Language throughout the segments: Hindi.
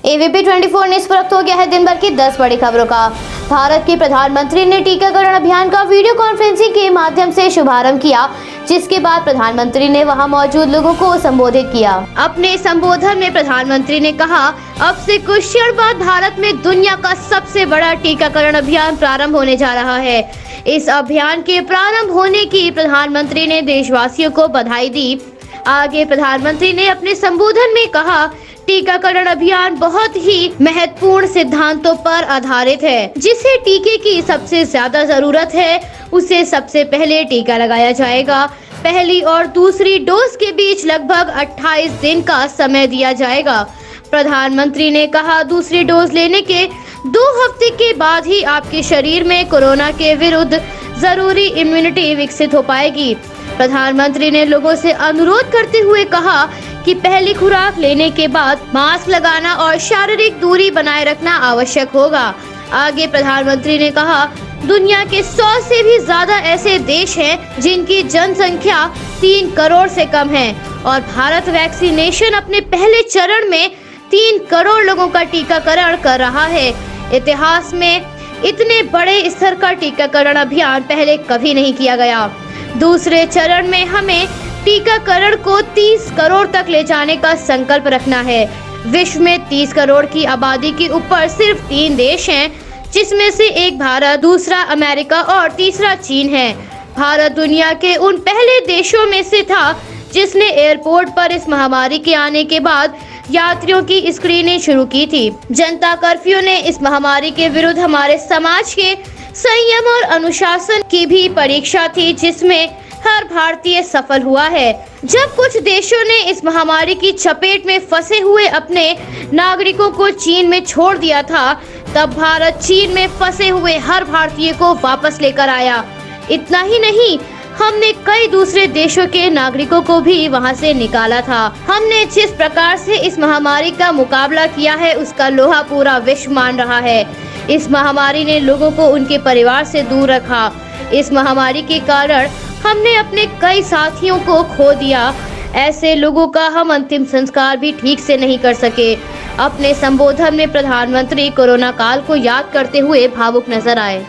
AVP 24 ने स्पष्ट हो गया है दिन भर की 10 बड़ी खबरों का। भारत के प्रधानमंत्री ने टीकाकरण अभियान का वीडियो कॉन्फ्रेंसिंग के माध्यम से शुभारंभ किया, जिसके बाद प्रधानमंत्री ने वहां मौजूद लोगों को संबोधित किया। अपने संबोधन में प्रधानमंत्री ने कहा, अब से कुछ क्षण बाद भारत में दुनिया का सबसे बड़ा टीकाकरण अभियान प्रारंभ होने जा रहा है। इस अभियान के प्रारंभ होने की प्रधानमंत्री ने देशवासियों को बधाई दी। आगे प्रधानमंत्री ने अपने संबोधन में कहा, टीकाकरण अभियान बहुत ही महत्वपूर्ण सिद्धांतों पर आधारित है। जिसे टीके की सबसे ज्यादा जरूरत है उसे सबसे पहले टीका लगाया जाएगा। पहली और दूसरी डोज के बीच लगभग 28 दिन का समय दिया जाएगा। प्रधानमंत्री ने कहा, दूसरी डोज लेने के 2 हफ्ते के बाद ही आपके शरीर में कोरोना के विरुद्ध जरूरी इम्यूनिटी विकसित हो पाएगी। प्रधानमंत्री ने लोगों से अनुरोध करते हुए कहा कि पहली खुराक लेने के बाद मास्क लगाना और शारीरिक दूरी बनाए रखना आवश्यक होगा। आगे प्रधानमंत्री ने कहा, दुनिया के 100 से भी ज्यादा ऐसे देश हैं जिनकी जनसंख्या 3 करोड़ से कम है और भारत वैक्सीनेशन अपने पहले चरण में 3 करोड़ लोगों का टीकाकरण कर रहा है। इतिहास में इतने बड़े स्तर का टीकाकरण अभियान पहले कभी नहीं किया गया। दूसरे चरण में हमें टीकाकरण को 30 करोड़ तक ले जाने का संकल्प रखना है। विश्व में 30 करोड़ की आबादी के ऊपर सिर्फ 3 देश हैं, जिसमें से एक भारत, दूसरा अमेरिका और तीसरा चीन है। भारत दुनिया के उन पहले देशों में से था जिसने एयरपोर्ट पर इस महामारी के आने के बाद यात्रियों की स्क्रीनिंग शुरू की थी। जनता कर्फ्यू ने इस महामारी के विरुद्ध हमारे समाज के संयम और अनुशासन की भी परीक्षा थी, जिसमें हर भारतीय सफल हुआ है। जब कुछ देशों ने इस महामारी की चपेट में फंसे हुए अपने नागरिकों को चीन में छोड़ दिया था, तब भारत चीन में फंसे हुए हर भारतीय को वापस लेकर आया। इतना ही नहीं, हमने कई दूसरे देशों के नागरिकों को भी वहां से निकाला था। हमने जिस प्रकार से इस महामारी का मुकाबला किया है, उसका लोहा पूरा विश्व मान रहा है। इस महामारी ने लोगों को उनके परिवार से दूर रखा। इस महामारी के कारण हमने अपने कई साथियों को खो दिया। ऐसे लोगों का हम अंतिम संस्कार भी ठीक से नहीं कर सके। अपने संबोधन में प्रधानमंत्री कोरोना काल को याद करते हुए भावुक नजर आए।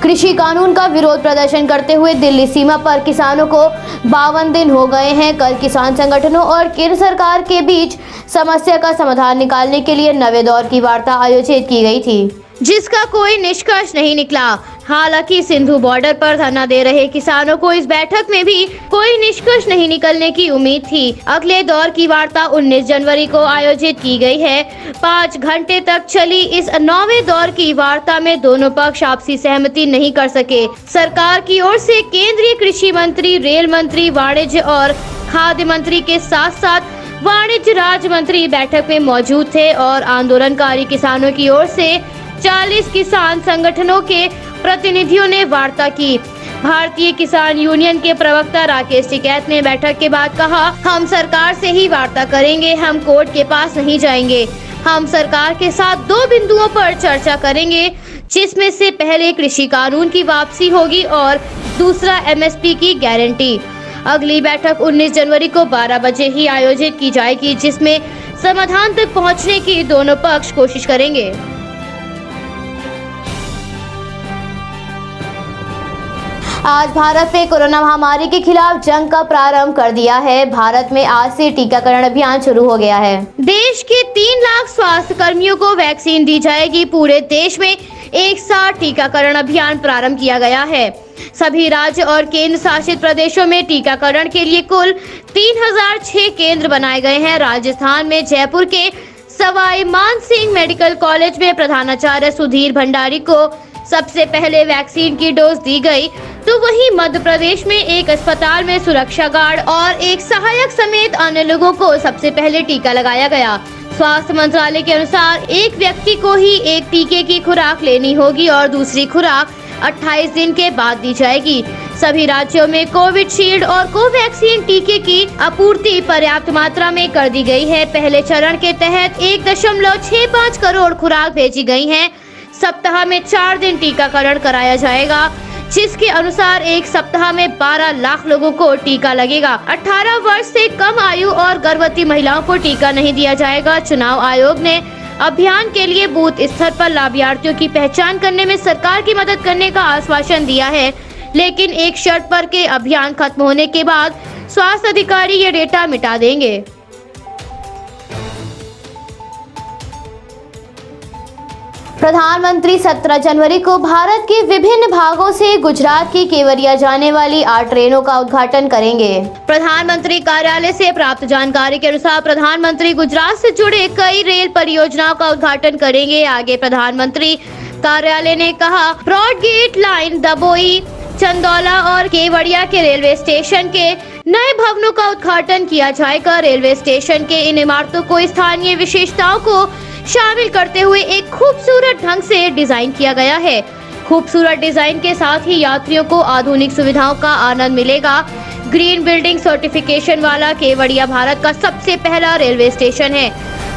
कृषि कानून का विरोध प्रदर्शन करते हुए दिल्ली सीमा पर किसानों को 52 दिन हो गए हैं। कल किसान संगठनों और केंद्र सरकार के बीच समस्या का समाधान निकालने के लिए नवे दौर की वार्ता आयोजित की गई थी, जिसका कोई निष्कर्ष नहीं निकला। हालांकि सिंधु बॉर्डर पर धरना दे रहे किसानों को इस बैठक में भी कोई निष्कर्ष नहीं निकलने की उम्मीद थी। अगले दौर की वार्ता 19 जनवरी को आयोजित की गई है। 5 घंटे तक चली इस 9वें दौर की वार्ता में दोनों पक्ष आपसी सहमति नहीं कर सके। सरकार की ओर से केंद्रीय कृषि मंत्री, रेल मंत्री, वाणिज्य और खाद्य मंत्री के साथ साथ वाणिज्य राज्य मंत्री बैठक में मौजूद थे और आंदोलनकारी किसानों की ओर से 40 किसान संगठनों के प्रतिनिधियों ने वार्ता की। भारतीय किसान यूनियन के प्रवक्ता राकेश टिकैत ने बैठक के बाद कहा, हम सरकार से ही वार्ता करेंगे, हम कोर्ट के पास नहीं जाएंगे। हम सरकार के साथ 2 बिंदुओं पर चर्चा करेंगे, जिसमें से पहले कृषि कानून की वापसी होगी और दूसरा MSP की गारंटी। अगली बैठक 19 जनवरी को 12 बजे ही आयोजित की जाएगी, जिसमें समाधान तक पहुंचने की दोनों पक्ष कोशिश करेंगे। आज भारत में कोरोना महामारी के खिलाफ जंग का प्रारंभ कर दिया है। भारत में आज से टीकाकरण अभियान शुरू हो गया है। देश के 3 लाख स्वास्थ्य कर्मियों को वैक्सीन दी जाएगी। पूरे देश में एक साथ टीकाकरण अभियान प्रारंभ किया गया है। सभी राज्य और केंद्र शासित प्रदेशों में टीकाकरण के लिए कुल 3006 केंद्र बनाए गए हैं। राजस्थान में जयपुर के सवाई मानसिंह मेडिकल कॉलेज में प्रधानाचार्य सुधीर भंडारी को सबसे पहले वैक्सीन की डोज दी गई, तो वहीं मध्य प्रदेश में एक अस्पताल में सुरक्षा गार्ड और एक सहायक समेत अन्य लोगों को सबसे पहले टीका लगाया गया। स्वास्थ्य मंत्रालय के अनुसार एक व्यक्ति को ही एक टीके की खुराक लेनी होगी और दूसरी खुराक 28 दिन के बाद दी जाएगी। सभी राज्यों में कोविशील्ड और कोवैक्सीन टीके की आपूर्ति पर्याप्त मात्रा में कर दी गई है। पहले चरण के तहत 1.65 करोड़ खुराक भेजी गई हैं। सप्ताह में 4 दिन टीकाकरण कराया जाएगा। जिसके अनुसार एक सप्ताह में 12 लाख लोगों को टीका लगेगा। 18 वर्ष से कम आयु और गर्भवती महिलाओं को टीका नहीं दिया जाएगा। चुनाव आयोग ने अभियान के लिए बूथ स्तर पर लाभार्थियों की पहचान करने में सरकार की मदद करने का आश्वासन दिया है, लेकिन एक शर्त पर के अभियान खत्म होने के बाद स्वास्थ्य अधिकारी ये डेटा मिटा देंगे। प्रधानमंत्री 17 जनवरी को भारत के विभिन्न भागों से गुजरात की केवड़िया जाने वाली 8 ट्रेनों का उद्घाटन करेंगे। प्रधानमंत्री कार्यालय से प्राप्त जानकारी के अनुसार प्रधानमंत्री गुजरात से जुड़े कई रेल परियोजनाओं का उद्घाटन करेंगे। आगे प्रधानमंत्री कार्यालय ने कहा, ब्रॉड गेट लाइन, दबोई, चंदौला और केवड़िया के रेलवे स्टेशन के नए भवनों का उद्घाटन किया जाएगा। रेलवे स्टेशन के इन इमारतों को स्थानीय विशेषताओं को शामिल करते हुए एक खूबसूरत ढंग से डिजाइन किया गया है। खूबसूरत डिजाइन के साथ ही यात्रियों को आधुनिक सुविधाओं का आनंद मिलेगा। ग्रीन बिल्डिंग सर्टिफिकेशन वाला केवड़िया भारत का सबसे पहला रेलवे स्टेशन है।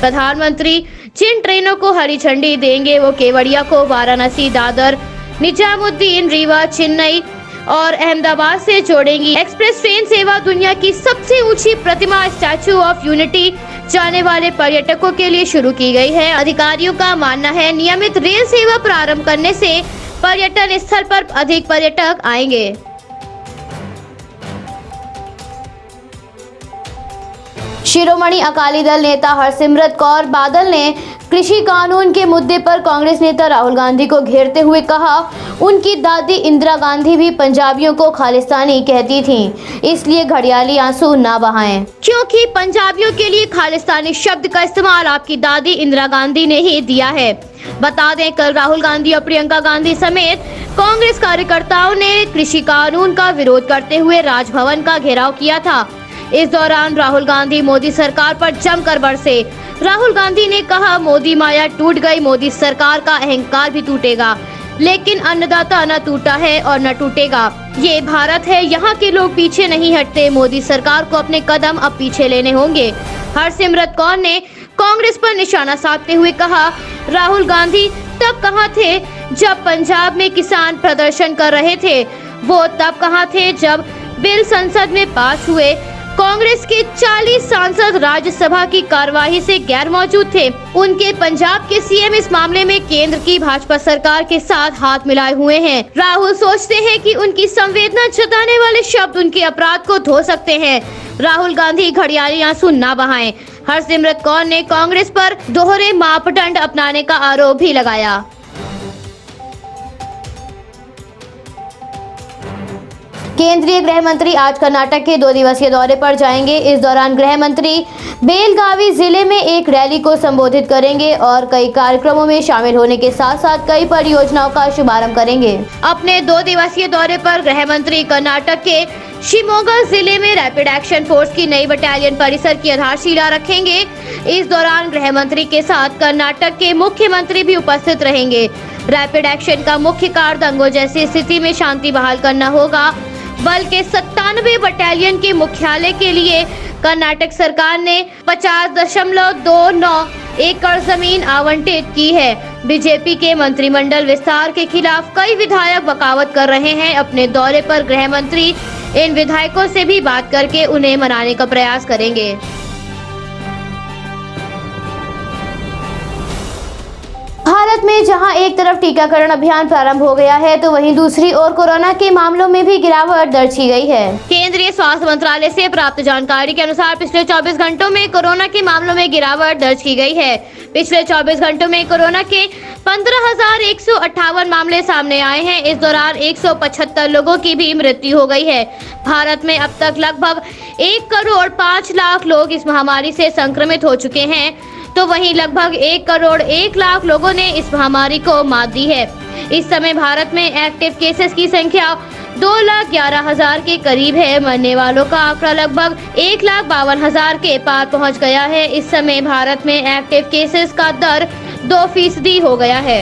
प्रधानमंत्री जिन ट्रेनों को हरी झंडी देंगे वो केवड़िया को वाराणसी, दादर, निजामुद्दीन, रीवा, चेन्नई और अहमदाबाद से जोड़ेंगी। एक्सप्रेस ट्रेन सेवा दुनिया की सबसे ऊंची प्रतिमा स्टैचू ऑफ यूनिटी जाने वाले पर्यटकों के लिए शुरू की गई है। अधिकारियों का मानना है, नियमित रेल सेवा प्रारंभ करने से पर्यटन स्थल पर अधिक पर्यटक आएंगे। शिरोमणि अकाली दल नेता हरसिमरत कौर बादल ने कृषि कानून के मुद्दे पर कांग्रेस नेता राहुल गांधी को घेरते हुए कहा, उनकी दादी इंदिरा गांधी भी पंजाबियों को खालिस्तानी कहती थीं, इसलिए घड़ियाली आंसू ना बहाएं। क्योंकि पंजाबियों के लिए खालिस्तानी शब्द का इस्तेमाल आपकी दादी इंदिरा गांधी ने ही दिया है। बता दें, कल राहुल गांधी और प्रियंका गांधी समेत कांग्रेस कार्यकर्ताओं ने कृषि कानून का विरोध करते हुए राजभवन का घेराव किया था। इस दौरान राहुल गांधी मोदी सरकार पर जमकर बरसे। राहुल गांधी ने कहा, मोदी माया टूट गई, मोदी सरकार का अहंकार भी टूटेगा, लेकिन अन्नदाता न टूटा है और न टूटेगा। ये भारत है, यहाँ के लोग पीछे नहीं हटते। मोदी सरकार को अपने कदम अब पीछे लेने होंगे। हरसिमरत कौर ने कांग्रेस पर निशाना साधते हुए कहा, राहुल गांधी तब कहाँ थे जब पंजाब में किसान प्रदर्शन कर रहे थे? वो तब कहाँ थे जब बिल संसद में पास हुए? कांग्रेस के 40 सांसद राज्यसभा की कार्यवाही से गैर मौजूद थे। उनके पंजाब के सीएम इस मामले में केंद्र की भाजपा सरकार के साथ हाथ मिलाए हुए हैं। राहुल सोचते हैं कि उनकी संवेदना जताने वाले शब्द उनके अपराध को धो सकते हैं। राहुल गांधी घड़ियाली आंसू ना बहाएं। हरसिमरत कौर ने कांग्रेस पर दोहरे मापदंड अपनाने का आरोप भी लगाया। केंद्रीय गृह मंत्री आज कर्नाटक के 2 दिवसीय दौरे पर जाएंगे। इस दौरान गृह मंत्री बेलगावी जिले में एक रैली को संबोधित करेंगे और कई कार्यक्रमों में शामिल होने के साथ साथ कई परियोजनाओं का शुभारंभ करेंगे। अपने 2 दिवसीय दौरे पर गृह मंत्री कर्नाटक के शिमोगा जिले में रैपिड एक्शन फोर्स की नई बटालियन परिसर की आधारशिला रखेंगे। इस दौरान गृह मंत्री के साथ कर्नाटक के मुख्यमंत्री भी उपस्थित रहेंगे। रैपिड एक्शन का मुख्य कार्य दंगों जैसी स्थिति में शांति बहाल करना होगा। बल के 97 बटालियन के मुख्यालय के लिए कर्नाटक सरकार ने 50.29 एकड़ जमीन आवंटित की है। बीजेपी के मंत्रिमंडल विस्तार के खिलाफ कई विधायक बगावत कर रहे हैं। अपने दौरे पर गृह मंत्री इन विधायकों से भी बात करके उन्हें मनाने का प्रयास करेंगे। भारत में जहां एक तरफ टीकाकरण अभियान प्रारंभ हो गया है, तो वहीं दूसरी ओर कोरोना के मामलों में भी गिरावट दर्ज की गई है। केंद्रीय स्वास्थ्य मंत्रालय से प्राप्त जानकारी के अनुसार पिछले 24 घंटों में कोरोना के मामलों में गिरावट दर्ज की गई है। पिछले 24 घंटों में कोरोना के 15,158 मामले सामने आए हैं। इस दौरान 175 लोगों की भी मृत्यु हो गई है। भारत में अब तक लगभग 1 करोड़ 5 लाख लोग इस महामारी से संक्रमित हो चुके हैं, तो वहीं लगभग 1 करोड़ 1 लाख लोगों ने इस महामारी को मात दी है। इस समय भारत में एक्टिव केसेस की संख्या 2,11,000 के करीब है। मरने वालों का आंकड़ा लगभग 1,52,000 के पार पहुंच गया है। इस समय भारत में एक्टिव केसेस का दर 2% हो गया है।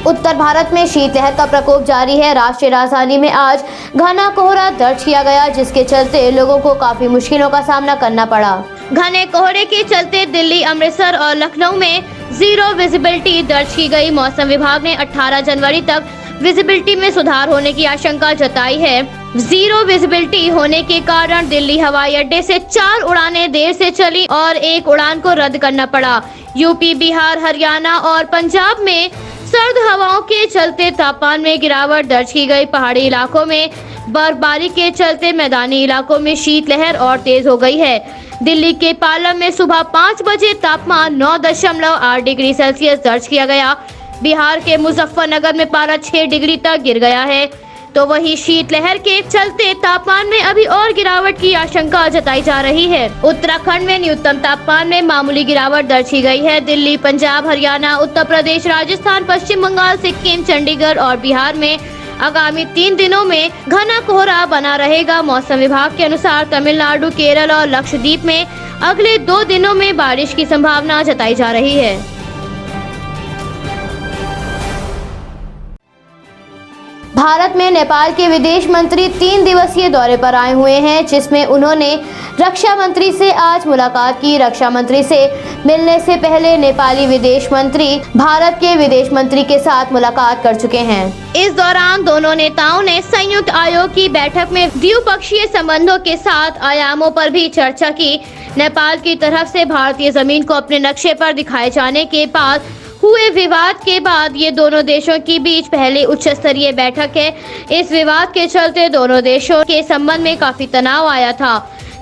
उत्तर भारत में शीतलहर का प्रकोप जारी है। राष्ट्रीय राजधानी में आज घना कोहरा दर्ज किया गया, जिसके चलते लोगों को काफी मुश्किलों का सामना करना पड़ा। घने कोहरे के चलते दिल्ली, अमृतसर और लखनऊ में जीरो विजिबिलिटी दर्ज की गई। मौसम विभाग ने 18 जनवरी तक विजिबिलिटी में सुधार होने की आशंका जताई है। जीरो विजिबिलिटी होने के कारण दिल्ली हवाई अड्डे से 4 उड़ानें देर से चली और 1 उड़ान को रद्द करना पड़ा। यूपी, बिहार, हरियाणा और पंजाब में सर्द हवाओं के चलते तापमान में गिरावट दर्ज की गई। पहाड़ी इलाकों में बर्फबारी के चलते मैदानी इलाकों में शीतलहर और तेज हो गई है। दिल्ली के पालम में सुबह 5 बजे तापमान 9.8 डिग्री सेल्सियस दर्ज किया गया। बिहार के मुजफ्फरनगर में पारा 6 डिग्री तक गिर गया है। तो वही शीतलहर के चलते तापमान में अभी और गिरावट की आशंका जताई जा रही है। उत्तराखंड में न्यूनतम तापमान में मामूली गिरावट दर्ज की गई है। दिल्ली, पंजाब, हरियाणा, उत्तर प्रदेश, राजस्थान, पश्चिम बंगाल, सिक्किम, चंडीगढ़ और बिहार में आगामी 3 दिनों में घना कोहरा बना रहेगा। मौसम विभाग के अनुसार तमिलनाडु, केरल और लक्षद्वीप में अगले 2 दिनों में बारिश की संभावना जताई जा रही है। भारत में नेपाल के विदेश मंत्री 3 दिवसीय दौरे पर आए हुए हैं, जिसमें उन्होंने रक्षा मंत्री से आज मुलाकात की। रक्षा मंत्री से मिलने से पहले नेपाली विदेश मंत्री भारत के विदेश मंत्री के साथ मुलाकात कर चुके हैं। इस दौरान दोनों नेताओं ने संयुक्त आयोग की बैठक में द्विपक्षीय संबंधों के 7 आयामों पर भी चर्चा की। नेपाल की तरफ से भारतीय जमीन को अपने नक्शे पर दिखाए जाने के बाद हुए विवाद के बाद ये दोनों देशों के बीच पहली उच्च स्तरीय बैठक है। इस विवाद के चलते दोनों देशों के संबंध में काफी तनाव आया था,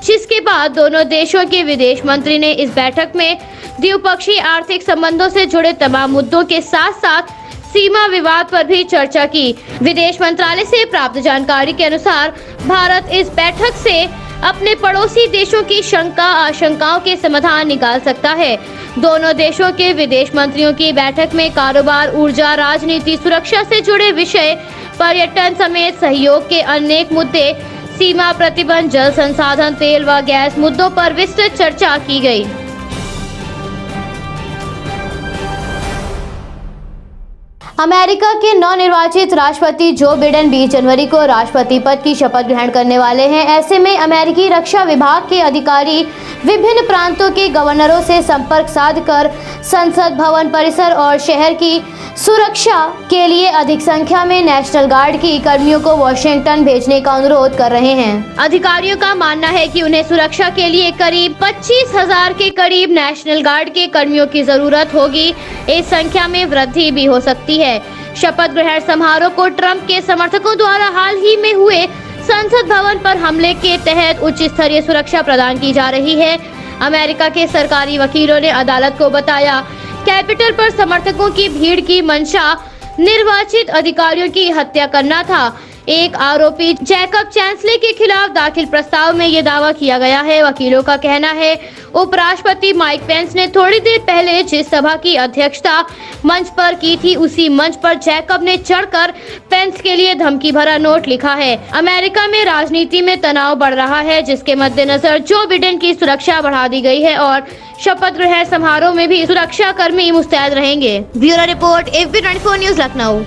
जिसके बाद दोनों देशों के विदेश मंत्री ने इस बैठक में द्विपक्षीय आर्थिक संबंधों से जुड़े तमाम मुद्दों के साथ साथ सीमा विवाद पर भी चर्चा की। विदेश मंत्रालय से प्राप्त जानकारी के अनुसार भारत इस बैठक से अपने पड़ोसी देशों की शंका आशंकाओं के समाधान निकाल सकता है। दोनों देशों के विदेश मंत्रियों की बैठक में कारोबार, ऊर्जा, राजनीति, सुरक्षा से जुड़े विषय, पर्यटन समेत सहयोग के अनेक मुद्दे, सीमा प्रतिबंध, जल संसाधन, तेल व गैस मुद्दों पर विस्तृत चर्चा की गई। अमेरिका के नवनिर्वाचित राष्ट्रपति जो बिडेन 20 जनवरी को राष्ट्रपति पद की शपथ ग्रहण करने वाले हैं। ऐसे में अमेरिकी रक्षा विभाग के अधिकारी विभिन्न प्रांतों के गवर्नरों से संपर्क साधकर संसद भवन परिसर और शहर की सुरक्षा के लिए अधिक संख्या में नेशनल गार्ड की कर्मियों को वॉशिंगटन भेजने का अनुरोध कर रहे हैं। अधिकारियों का मानना है कि उन्हें सुरक्षा के लिए करीब 25,000 के करीब नेशनल गार्ड के कर्मियों की जरूरत होगी। इस संख्या में वृद्धि भी हो सकती है। शपथ ग्रहण समारोह को ट्रंप के समर्थकों द्वारा हाल ही में हुए संसद भवन पर हमले के तहत उच्च स्तरीय सुरक्षा प्रदान की जा रही है। अमेरिका के सरकारी वकीलों ने अदालत को बताया, कैपिटल पर समर्थकों की भीड़ की मंशा निर्वाचित अधिकारियों की हत्या करना था। एक आरोपी जैकब चैंसलर के खिलाफ दाखिल प्रस्ताव में ये दावा किया गया है। वकीलों का कहना है, उपराष्ट्रपति माइक पेंस ने थोड़ी देर पहले जिस सभा की अध्यक्षता मंच पर की थी, उसी मंच पर जैकब ने चढ़कर पेंस के लिए धमकी भरा नोट लिखा है। अमेरिका में राजनीति में तनाव बढ़ रहा है, जिसके मद्देनजर जो बिडेन की सुरक्षा बढ़ा दी गई है और शपथ ग्रहण समारोह में भी सुरक्षा कर्मी मुस्तैद रहेंगे। Bureau report, AFP 24 news, Lucknow.